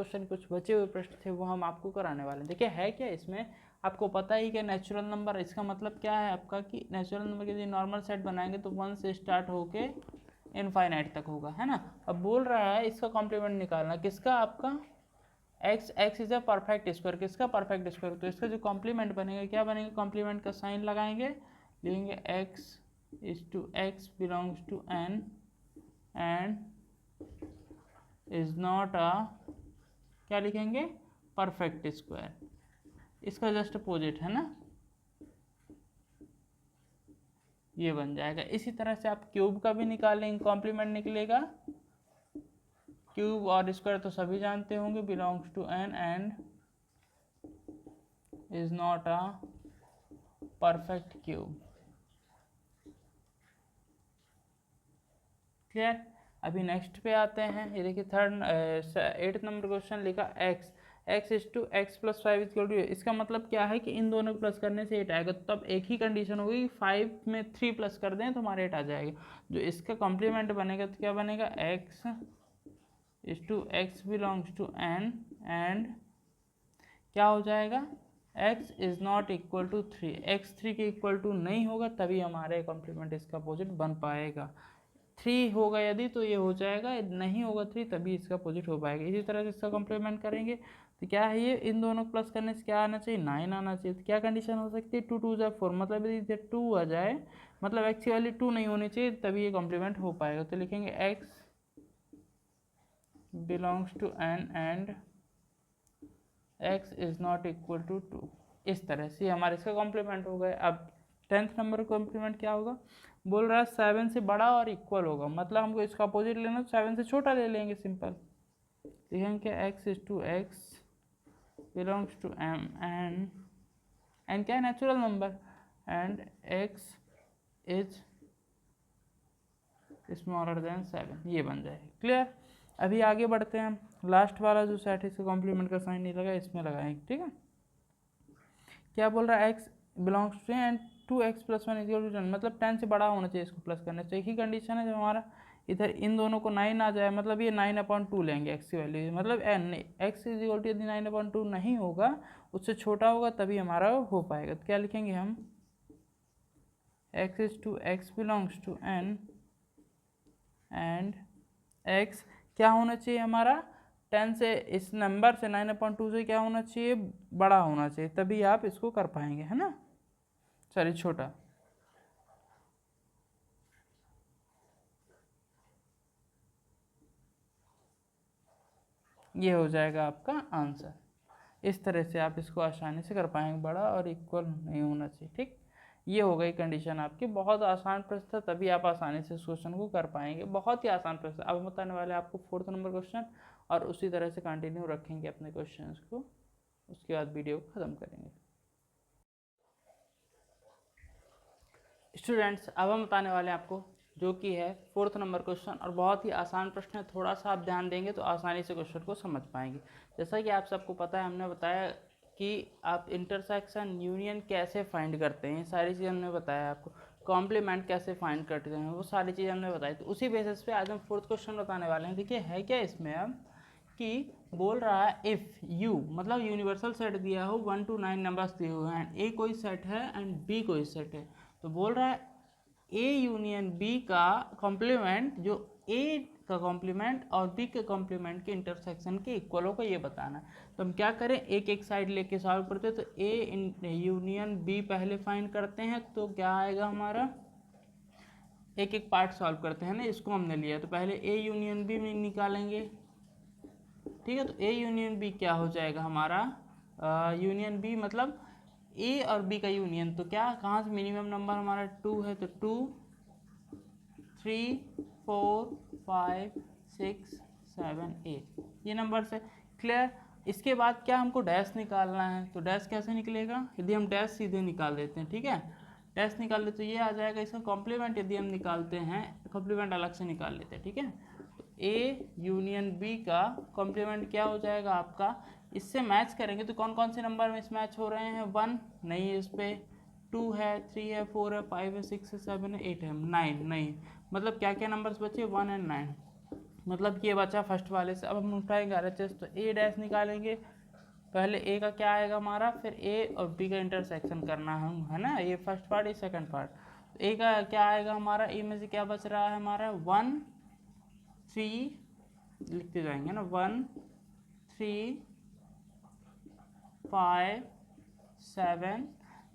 Question, कुछ बचे हुए प्रश्न थे वो हम आपको कराने वाले हैं। देखिए है क्या इसमें, आपको पता ही कि नेचुरल नंबर, इसका मतलब क्या है आपका कि नेचुरल नंबर के यदि नॉर्मल सेट बनाएंगे तो 1 से स्टार्ट होके इनफाइनाइट तक होगा, है ना। अब बोल रहा है इसका कॉम्प्लीमेंट निकालना, किसका, आपका x is a perfect square, किसका परफेक्ट स्क्वायर, तो इसका जो कॉम्प्लीमेंट बनेगा क्या बनेगा, कॉम्प्लीमेंट का साइन लगाएंगे, लिखेंगे x is to x belongs to n and is not a, क्या लिखेंगे, परफेक्ट स्क्वायर, इसका जस्ट अपोजिट है ना, ये बन जाएगा। इसी तरह से आप क्यूब का भी निकालेंगे, कॉम्प्लीमेंट निकलेगा, क्यूब और स्क्वायर तो सभी जानते होंगे, belongs to n and is not a perfect cube. Clear. अभी नेक्स्ट पे आते हैं, ये देखिए 8th नंबर क्वेश्चन लिखा x is to x plus 5 is equal to, इसका मतलब क्या है कि इन दोनों को प्लस करने से 8 आएगा, तब एक ही कंडीशन होगी, 5 में 3 प्लस कर दें तो हमारे 8 आ जाएगा। जो इसका कॉम्प्लीमेंट बनेगा तो क्या बनेगा, x is to x belongs to n and क्या हो जाएगा, x is not equal to 3, x 3 के इक्वल टू नहीं होगा तभी हमारे कॉम्प्लीमेंट इसका अपोजिट बन पाएगा। 3 होगा यदि तो ये हो जाएगा, नहीं होगा 3 तभी इसका अपोजिट हो पाएगा। इसी तरह से इसका कॉम्प्लीमेंट करेंगे तो क्या है, ये इन दोनों को प्लस करने से क्या आना चाहिए, 9 आना चाहिए। तो क्या कंडीशन हो सकती है, 2 2 जा 4, मतलब यदि 2 आ जाए, मतलब x की वैल्यू 2 नहीं होनी चाहिए तभी ये कॉम्प्लीमेंट हो पाएगा। तो लिखेंगे x belongs to n and x is not equal to 2, इस तरह से हमारे इसका कॉम्प्लीमेंट हो गए। अब 10th नंबर कॉम्प्लीमेंट क्या होगा, बोल रहा है 7 से बड़ा और इक्वल होगा, मतलब हमको इसका अपोजिट लेना तो 7 से छोटा ले लेंगे, सिंपल लिखेंगे x is to x belongs to m and क्या है, natural number, and x is smaller than 7, ये बन जाएगा। क्लियर। अभी आगे बढ़ते हैं हम, लास्ट वाला जो सेट है इसका कॉम्प्लीमेंट का साइन नहीं लगा, इसमें लगाएंगे, ठीक है। क्या बोल रहा है, x belongs to and 2x plus 1 is equal to 10, मतलब 10 से बड़ा होना चाहिए इसको प्लस करने से। एक ही कंडीशन है जब हमारा इधर इन दोनों को 9 आ जाए, मतलब ये 9/2 लेंगे x की वैल्यू, मतलब x इज इक्वल टू यदि 9/2 नहीं होगा, उससे छोटा होगा तभी हमारा हो पाएगा। तो क्या लिखेंगे हम, x is to x belongs to n and x क्या होना चाहिए हमारा, 10 से, इस नंबर से 9/2 से क्या होना चाहिए, बड़ा होना चाहिए, तभी आप इसको कर पाएंगे, है ना, सॉरी छोटा। ये हो जाएगा आपका आंसर। इस तरह से आप इसको आसानी से कर पाएंगे, बड़ा और इक्वल नहीं होना चाहिए, ठीक। ये हो गई कंडीशन आपकी, बहुत आसान प्रश्न था तभी आप आसानी से इस क्वेश्चन को कर पाएंगे, बहुत ही आसान प्रश्न। अब बताने वाले आपको 4th नंबर क्वेश्चन, और उसी तरह से कंटिन्यू रखेंगे अपने क्वेश्चंस को, उसके बाद वीडियो को ख़त्म करेंगे। स्टूडेंट्स अब हम बताने वाले हैं आपको जो कि है 4th नंबर क्वेश्चन, और बहुत ही आसान प्रश्न है, थोड़ा सा आप ध्यान देंगे तो आसानी से क्वेश्चन को समझ पाएंगे। जैसा कि आप सबको पता है, हमने बताया कि आप इंटरसेक्शन यूनियन कैसे फाइंड करते हैं, सारी चीज़ हमने बताया आपको, कॉम्प्लीमेंट कैसे फाइंड करते हैं, वो सारी चीज़ हमने बताई। तो उसी बेसिस पे आज हम 4th क्वेश्चन बताने वाले हैं। देखिए है क्या इसमें, अब कि बोल रहा है इफ़ यू, मतलब यूनिवर्सल सेट दिया हो, 1 to 9 नंबर्स दिए हुए हैं, ए कोई सेट है एंड बी कोई सेट है, तो बोल रहा है ए यूनियन बी का कॉम्प्लीमेंट, जो ए का कॉम्प्लीमेंट और बी के कॉम्प्लीमेंट के इंटरसेक्शन के इक्वल होगा, ये बताना है। तो हम क्या करें, एक एक साइड लेके सॉल्व करते हैं। तो ए यूनियन बी पहले फाइंड करते हैं, तो क्या आएगा हमारा, एक एक पार्ट सॉल्व करते हैं ना, इसको हमने लिया, तो पहले ए यूनियन बी में निकालेंगे, ठीक है। तो ए यूनियन बी क्या हो जाएगा हमारा, यूनियन बी मतलब ए और बी का यूनियन, तो क्या, कहाँ से मिनिमम नंबर हमारा 2 है, तो 2 3 4 5 6 7 8 ये नंबर से। क्लियर। इसके बाद क्या हमको डैश निकालना है, तो डैश कैसे निकलेगा, यदि हम डैश सीधे निकाल देते हैं, ठीक है, डैश निकाल लेते तो ये आ जाएगा इसका कॉम्प्लीमेंट, यदि हम निकालते हैं कॉम्प्लीमेंट अलग से निकाल लेते हैं, ठीक है। तो ए यूनियन बी का कॉम्प्लीमेंट क्या हो जाएगा आपका, इससे मैच करेंगे तो कौन कौन से नंबर में मैच हो रहे हैं, 1 नहीं है इस पर, 2 है, 3 है, 4 है, 5 है, 6 है, 7 है, 8 है, 9 नहीं, मतलब क्या क्या नंबर्स बचे, 1 एंड 9। मतलब ये बचा फर्स्ट वाले से। अब हम उठाएंगे RHS, तो ए डैश निकालेंगे, पहले ए का क्या आएगा हमारा, फिर ए और बी का इंटरसेक्शन करना है ना, ये फर्स्ट पार्ट ये सेकंड पार्ट। तो ए का क्या आएगा हमारा, ए में से क्या बच रहा है हमारा 1 3, लिखते जाएंगे ना 1 3 5 7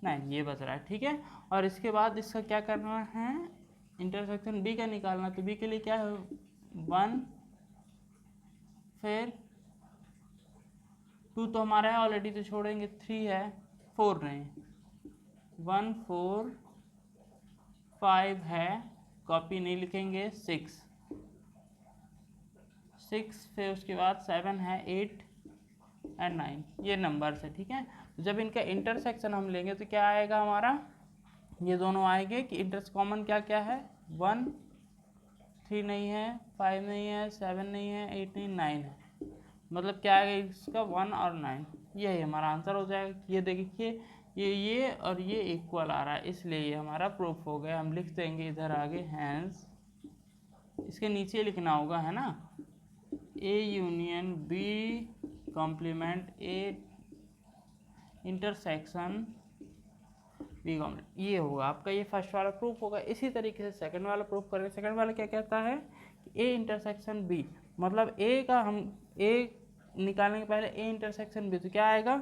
9, ये बच रहा है, ठीक है। और इसके बाद इसका क्या करना है, इंटरसेक्शन बी का निकालना, तो बी के लिए क्या है 1, फिर 2 तो हमारा है ऑलरेडी, तो छोड़ेंगे, 3 है, 4 नहीं, 1 4 5 है, कॉपी नहीं लिखेंगे, 6 फिर उसके बाद 7 है, 8 एंड 9, ये नंबर है, ठीक है। जब इनका इंटरसेक्शन हम लेंगे तो क्या आएगा हमारा, ये दोनों आएंगे कि इंटरस कॉमन क्या क्या है, 1 3 नहीं है, 5 नहीं है, 7 नहीं है, 8 नहीं, 9 है, मतलब क्या आएगा इसका 1 और 9, यही हमारा आंसर हो जाएगा। ये देखिए ये और ये इक्वल आ रहा है, इसलिए ये हमारा प्रूफ हो गया। हम लिख देंगे इधर आगे, हैंस इसके नीचे लिखना होगा, है ना, A union B complement A intersection B complement, ये होगा आपका, ये फर्स्ट वाला प्रूफ होगा। इसी तरीके से सेकंड वाला प्रूफ करेंगे। सेकंड वाला क्या कहता है कि ए इंटरसेक्शन बी, मतलब ए का हम ए निकालने के पहले ए इंटरसेक्शन बी, तो क्या आएगा,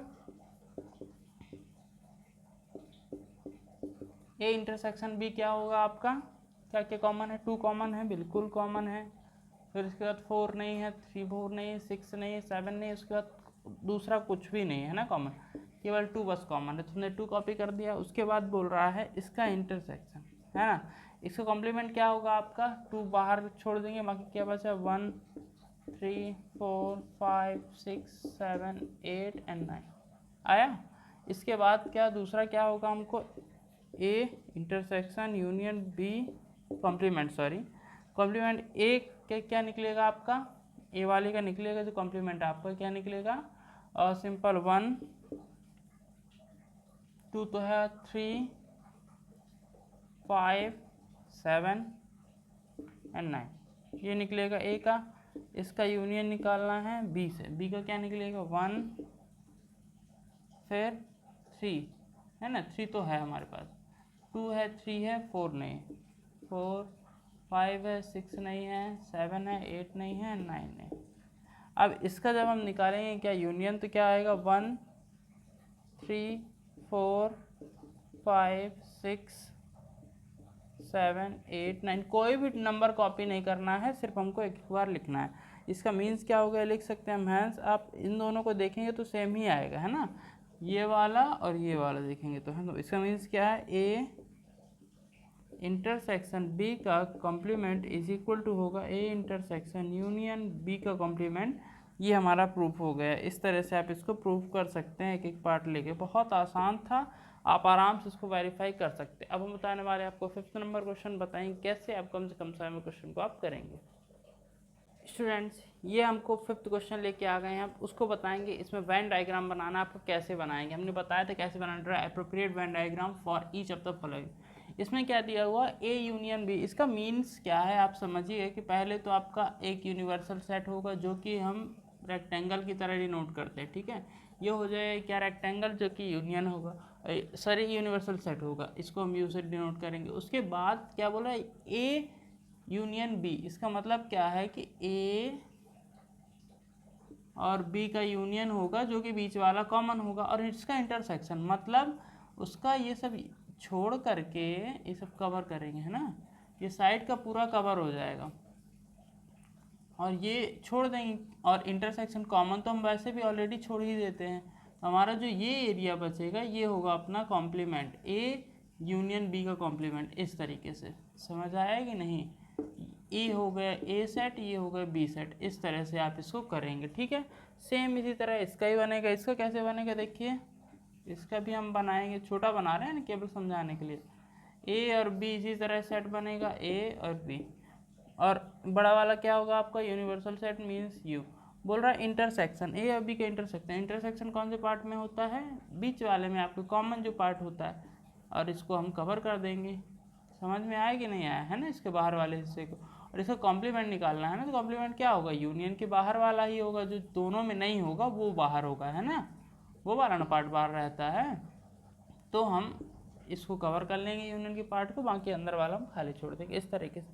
ए इंटरसेक्शन बी क्या होगा आपका, क्या क्या कॉमन है, 2 कॉमन है, बिल्कुल कॉमन है, फिर उसके बाद 4 नहीं है, 3 4 नहीं है, 6 नहीं है, 7 नहीं है, उसके बाद दूसरा कुछ भी नहीं है ना कॉमन, केवल 2 बस कॉमन है, तुमने 2 कॉपी कर दिया। उसके बाद बोल रहा है इसका इंटरसेक्शन, है ना, इसका कॉम्प्लीमेंट क्या होगा आपका, 2 बाहर छोड़ देंगे, बाकी क्या बचा 1 3 4 5 6 7 8 एंड 9 आया। इसके बाद क्या दूसरा क्या होगा हमको, A intersection union B complement, sorry complement A के क्या निकलेगा आपका, ए वाले का निकलेगा, जो कॉम्प्लीमेंट आपका क्या निकलेगा, और सिंपल 1 2 तो है, 3 5 7 एंड 9, ये निकलेगा ए का। इसका यूनियन निकालना है बी से, बी का क्या निकलेगा 1 फिर 3, है ना, 3 तो है हमारे पास, 2 है, 3 है, 4 नहीं, 4 5 है, 6 नहीं है, 7 है, 8 नहीं है, 9 है। अब इसका जब हम निकालेंगे क्या यूनियन, तो क्या आएगा 1 3 4 5 6 7 8 9, कोई भी नंबर कॉपी नहीं करना है, सिर्फ हमको एक बार लिखना है। इसका मीन्स क्या होगा, लिख सकते हैं हम, हैंस आप इन दोनों को देखेंगे तो सेम ही आएगा, है ना, ये वाला और ये वाला देखेंगे तो है, तो इसका मीन्स क्या है, ए इंटरसेक्शन बी का कॉम्प्लीमेंट इज इक्वल टू होगा ए इंटरसेक्शन यूनियन बी का कॉम्प्लीमेंट। ये हमारा प्रूफ हो गया। इस तरह से आप इसको प्रूफ कर सकते हैं, एक एक पार्ट लेके, बहुत आसान था, आप आराम से इसको वेरीफाई कर सकते हैं। अब हम बताने वाले आपको 5th नंबर क्वेश्चन, बताएंगे कैसे आप कम से कम समय में क्वेश्चन को आप करेंगे। स्टूडेंट्स, ये हमको 5th क्वेश्चन लेके आ गए हैं, आप उसको बताएंगे। इसमें वेन डायग्राम बनाना आपको कैसे बनाएंगे, हमने बताया था कैसे बनाना, draw appropriate Venn diagram for each of the following. इसमें क्या दिया हुआ, ए यूनियन बी, इसका मीन्स क्या है आप समझिए कि पहले तो आपका एक यूनिवर्सल सेट होगा जो कि हम रेक्टेंगल की तरह डिनोट करते हैं, ठीक है, ये हो जाए क्या रेक्टेंगल जो कि यूनियन होगा, सॉरी यूनिवर्सल सेट होगा, इसको हम यू से डिनोट करेंगे। उसके बाद क्या बोला, ए यूनियन बी, इसका मतलब क्या है कि ए और बी का यूनियन होगा जो कि बीच वाला कॉमन होगा, और इसका इंटरसेक्शन मतलब उसका ये सब छोड़ करके ये सब कवर करेंगे, है ना, ये साइड का पूरा कवर हो जाएगा और ये छोड़ देंगे, और इंटरसेक्शन कॉमन तो हम वैसे भी ऑलरेडी छोड़ ही देते हैं, तो हमारा जो ये एरिया बचेगा ये होगा अपना कॉम्प्लीमेंट, ए यूनियन बी का कॉम्प्लीमेंट। इस तरीके से समझ आया कि नहीं, ए हो गया ए सेट, ये हो गया बी सेट, इस तरह से आप इसको करेंगे, ठीक है। सेम इसी तरह इसका ही बनेगा। इसका कैसे बनेगा देखिए, इसका भी हम बनाएंगे, छोटा बना रहे हैं ना केवल समझाने के लिए। ए और बी इसी तरह सेट बनेगा, ए और बी, और बड़ा वाला क्या होगा आपका यूनिवर्सल सेट मीन्स यू। बोल रहा है इंटरसेक्शन, ए और बी का इंटरसेक्शन, इंटरसेक्शन कौन से पार्ट में होता है, बीच वाले में, आपके कॉमन जो पार्ट होता है, और इसको हम कवर कर देंगे। समझ में आया कि नहीं आया, है ना, इसके बाहर वाले हिस्से को। और और इसका कॉम्प्लीमेंट निकालना है ना, तो कॉम्प्लीमेंट क्या होगा, यूनियन के बाहर वाला ही होगा, जो दोनों में नहीं होगा वो बाहर होगा, है ना, वो वाला ना पार्ट बाहर रहता है। तो हम इसको कवर कर लेंगे यूनियन के पार्ट को, बाकी अंदर वाला हम खाली छोड़ देंगे इस तरीके से।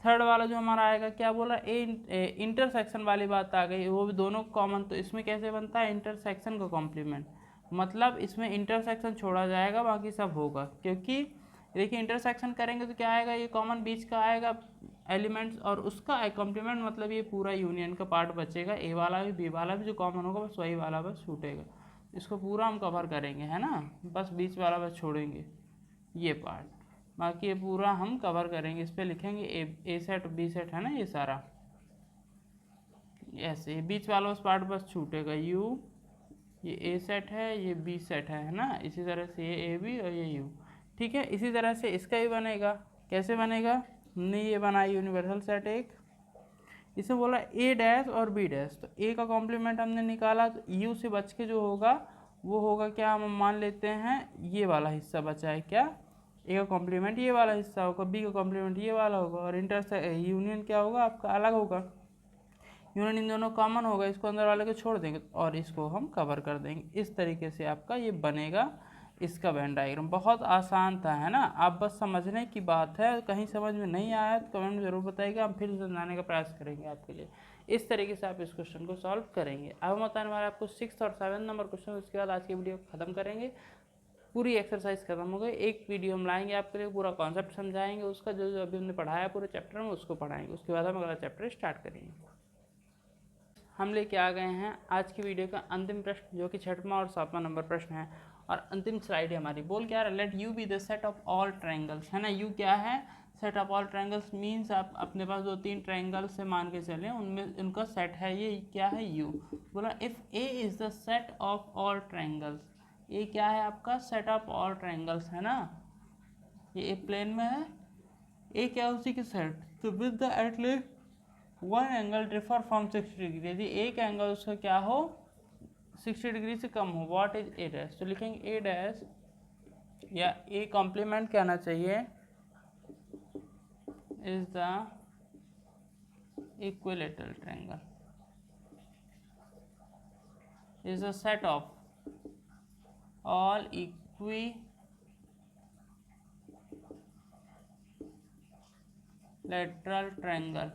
थर्ड वाला जो हमारा आएगा क्या बोला, इंटरसेक्शन वाली बात आ गई, वो भी दोनों कॉमन। तो इसमें कैसे बनता है, इंटरसेक्शन का कॉम्प्लीमेंट, मतलब इसमें इंटरसेक्शन छोड़ा जाएगा, बाकी सब होगा, क्योंकि देखिए इंटरसेक्शन करेंगे तो क्या आएगा, ये कॉमन बीच का आएगा एलिमेंट्स, और उसका कॉम्प्लीमेंट मतलब ये पूरा यूनियन का पार्ट बचेगा, ए वाला भी बी वाला भी जो कॉमन होगा बस वही वाला बस छूटेगा। इसको पूरा हम कवर करेंगे, है ना, बस बीच वाला बस छोड़ेंगे ये पार्ट, बाकी ये पूरा हम कवर करेंगे। इस पर लिखेंगे ए सेट बी सेट, है ना, ये सारा ऐसे, बीच वाला उस पार्ट बस छूटेगा, यू ये ए सेट है, ये बी सेट है ना, इसी तरह से ये ए बी और ये यू, ठीक है। इसी तरह से इसका ही बनेगा, कैसे बनेगा, हमने ये बनाया यूनिवर्सल सेट एक, इसे बोला ए डैश और बी डैश, तो ए का कॉम्प्लीमेंट हमने निकाला, तो यू से बच के जो होगा वो होगा क्या, हम मान लेते हैं ये वाला हिस्सा बचा है, क्या, ए का कॉम्प्लीमेंट ये वाला हिस्सा होगा, बी का कॉम्प्लीमेंट ये वाला होगा, और यूनियन क्या होगा आपका अलग होगा, यूनियन इन दोनों कॉमन होगा, इसको अंदर वाले को छोड़ देंगे और इसको हम कवर कर देंगे। इस तरीके से आपका ये बनेगा इसका वेन डायग्राम। बहुत आसान था, है ना, आप बस समझने की बात है, कहीं समझ में नहीं आया तो कमेंट में ज़रूर बताइएगा, हम फिर समझाने का प्रयास करेंगे आपके लिए। इस तरीके से आप इस क्वेश्चन को सॉल्व करेंगे। अब हम बताने वाले आपको 6th और 7th नंबर क्वेश्चन, उसके बाद आज की वीडियो ख़त्म करेंगे, पूरी एक्सरसाइज खत्म हो गई। एक वीडियो हम लाएंगे आपके लिए, पूरा कॉन्सेप्ट समझाएंगे, उसका जो जो अभी हमने पढ़ाया पूरे चैप्टर में उसको पढ़ाएंगे, उसके बाद हम अगला चैप्टर स्टार्ट करेंगे। हम लेके आ गए हैं आज की वीडियो का अंतिम प्रश्न, जो कि 6वां और 7वां नंबर प्रश्न है, और अंतिम स्लाइड है हमारी। बोल क्या रहा है, let you be the set of all triangles, है ना, यू क्या है, set of all triangles means आप अपने पास 2-3 ट्रायंगल्स से मान के चलें, उनमें उनका सेट है, ये क्या है, यू। बोला if A is the set of all triangles, ये क्या है आपका सेट ऑफ ऑल ट्रायंगल्स, है ना, ये प्लेन में है, ए क्या उसी के सेट, तो with the at least one angle differ from 60 degree, यदि एक एंगल उसका क्या हो 60 डिग्री से कम हो, व्हाट इज ए डैश, तो लिखेंगे ए डैश या ए कॉम्प्लीमेंट कहना चाहिए, is the equilateral triangle, is the set of all equilateral triangle.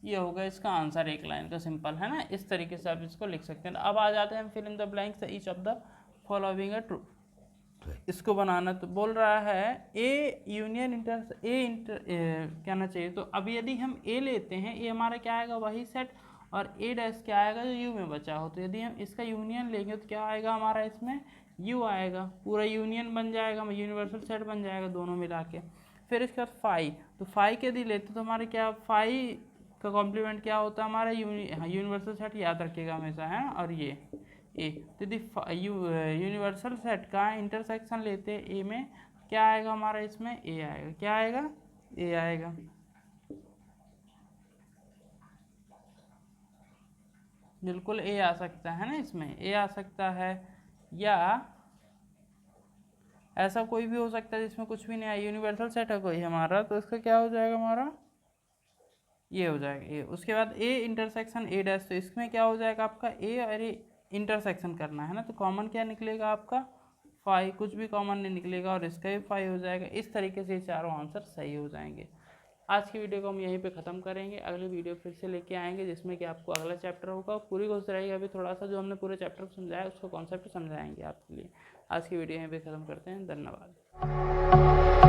ये होगा इसका आंसर, एक लाइन का सिंपल, है ना, इस तरीके से आप इसको लिख सकते हैं। अब आ जाते हैं fill in the blanks each of the following है ट्रू, इसको बनाना। तो बोल रहा है ए यूनियन कहना चाहिए, तो अब यदि हम ए लेते हैं, ए हमारा क्या आएगा वही सेट, और ए डैश क्या आएगा जो यू में बचा हो, तो यदि हम इसका यूनियन लेंगे तो क्या आएगा हमारा इसमें यू आएगा, पूरा यूनियन बन जाएगा, यूनिवर्सल सेट बन जाएगा दोनों मिला के। फिर इसके बाद फाई, तो फाई के यदि लेते तो हमारे क्या, फाई का कॉम्प्लीमेंट क्या होता है हमारा यूनिवर्सल सेट, याद रखिएगा हमेशा, है, और ये ए, तो यदि यूनिवर्सल सेट का इंटरसेक्शन लेते हैं ए में, क्या आएगा हमारा इसमें ए आएगा, क्या आएगा ए आएगा। बिल्कुल ए आ सकता है ना, इसमें ए आ सकता है, या ऐसा कोई भी हो सकता है जिसमें कुछ भी नहीं आया, यूनिवर्सल सेट है कोई हमारा, तो इसका क्या हो जाएगा हमारा ये हो जाएगा ए। उसके बाद ए इंटरसेक्शन ए डैश, तो इसमें क्या हो जाएगा आपका ए और ए इंटरसेक्शन करना है ना, तो कॉमन क्या निकलेगा आपका फाई, कुछ भी कॉमन नहीं निकलेगा, और इसका भी फाई हो जाएगा। इस तरीके से चारों आंसर सही हो जाएंगे। आज की वीडियो को हम यहीं पे ख़त्म करेंगे, अगली वीडियो फिर से लेके आएंगे जिसमें कि आपको अगला चैप्टर होगा, पूरी कोशिश रहेगी अभी थोड़ा सा जो हमने पूरे चैप्टर को समझाया उसको कॉन्सेप्ट समझाएंगे आपके लिए। आज की वीडियो यहीं पे ख़त्म करते हैं, धन्यवाद।